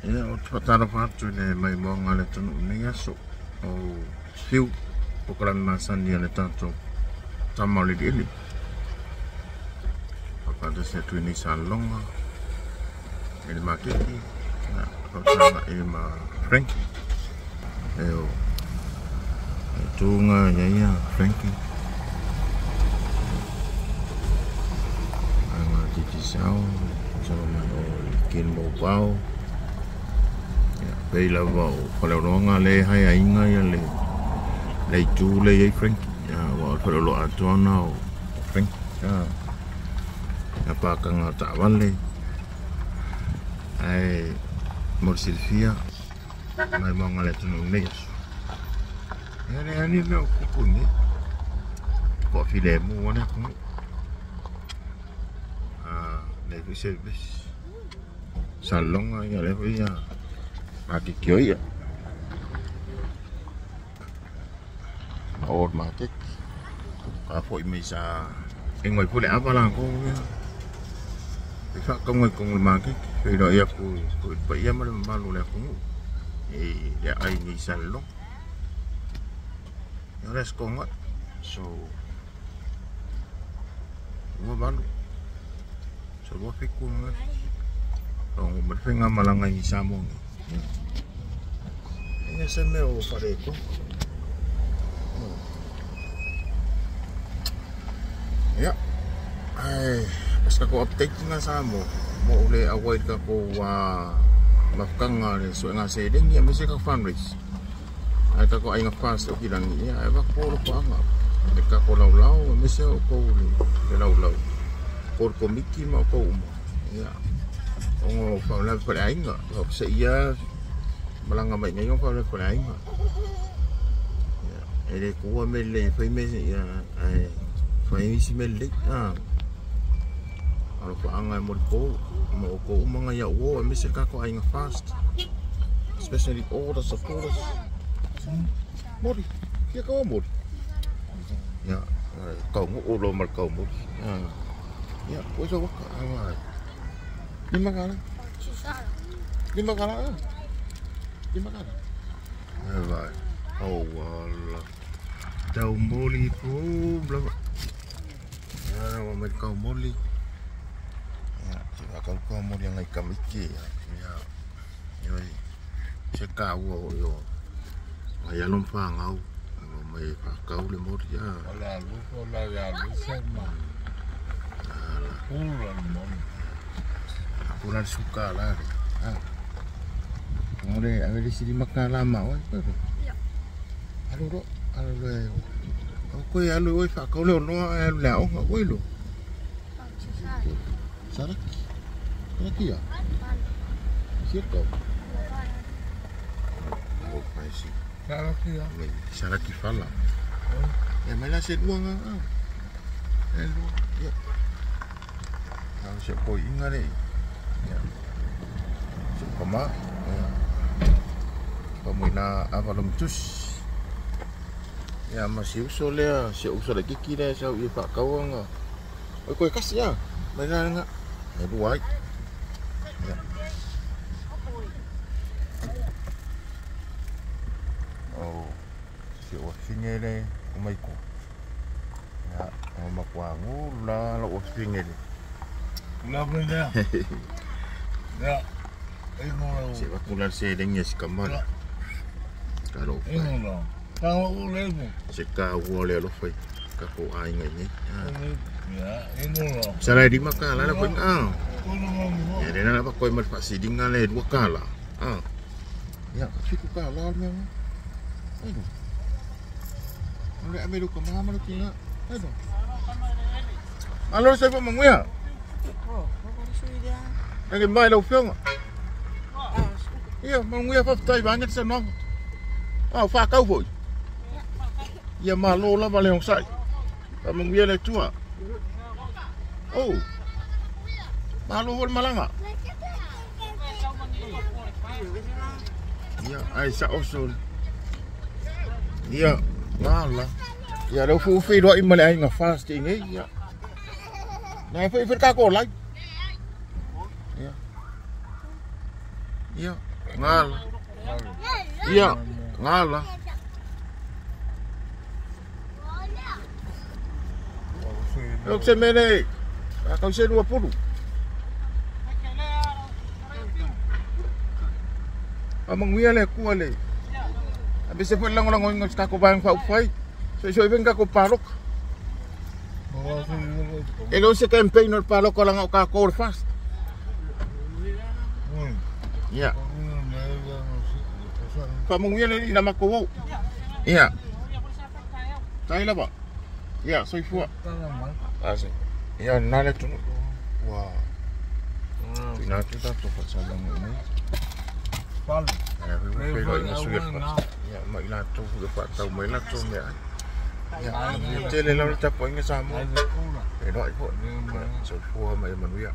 Ia o te whatara whātu ne mai mo ngale tonu nei aso o whiu pokaran masani ane tātou tamale di ili. Papata se tui ni salonga ele makiki na whatara e ma Frankie eo e tūnga ia Frankie anga titi sao sama mai o kin mo pao pei la va o whaleronga le hai a inga ia le tū le ei Frankie wa o whalero atuana o Frankie a pākanga tāwale ai mor Silvia mai monga le tunu nei asu ere ani me o kukuni ko file mu wana kunu le vi service salonga ia le ia Maki kioia old market ka foi me sa ngoi pule apa lang ko fa ko ngoi ko market pero ia ko pa ia malu le ko ya ai ni salon ya res ko ngot so mo balu so bo fiku ngot o mo fenga malanga ni samong ini se meu fareko ya ai pas ko update nga samo mo ule avoid ka ko mafkanga le so nga se ding ya mese ka fundraise ai ka ko ai nga fast o kilang ya ai ba ko ko nga ka ko law mese ko le law ko miki ma ko ya o fa la ko ai nga o se ya malanga mai ngai fa la ko ai nga ya ele ko me le fa me ya ai fa si me le alo ko anga mo ko mga ya wo me se ka ko ai nga fast especially all the supporters mori kia ko mori ya ko mo ulo mar ko mori ya ko so ka ai lima kali vai oh wala tau moli po bla ya mau kau moli ya coba kau moli yang ikan iki ya yoi ceka wo yo ya lompa ngau mai kau le moli ya la ya lu sama pulang suka lah. Kemudian ada di sini makan lama, oi. Halo dok, halo le. Aku ya lu oi fa kau le no le au oi lu. Saraki. Saraki ya? Siapa? Oh, masih. Saraki ya. Saraki fala. Ya mana sedua ngah. Hello. Ya. Kau siapa ingat ni? Ya. Koma pamina avalum tus ya masih usul ya si usul lagi kira saya ia pak kawang oi koi kasih ya mana enggak ya buat ya oh si wasingnya le umaiku ya mau kuangu lah lo wasingnya le kenapa ya ya si bakulan sedengnya si kamar kalau kalau ulemu si kau le lo fai kako ai ngai ni ya ini lo salah di makan lah pun ya dia nak pakai mat pasti dengan le dua kala ya si ku kala ni aduh oleh ambil ke mana lu kena aduh alo saya mau ya lagi mai lo fiong iya, mau ngia fatai banget senang. Fa kau boy. Iya malo lah balik yang sai. Kamu ngia le tua. Oh. Malo hol malanga. Iya, Aisyah usul. Iya, malah. Ya lo fu fi do imale ai nga fasting ya. Na fi ka ko lai. Iya. Iya. Ngala. Iya, ngala. Yok semene. Kau saya 20. Amang wia le ku le. Habis se lang ngos ka ko bang fa ufai. So venga ko parok. Elo se campaign no parok ko lang ka ko fast. Iya. Kamong wia le na makuwo. Iya. Tayo la ba? Iya, soy fu. Así. Ya nada tu. Wah. Pinatu tak tu pasal ini. Pal. Pero ini sulit. Ya, mai la tu dapat tahu mai la tu ya. Ya, tele la tak poin sama. Pero itu. So fu mai manusia.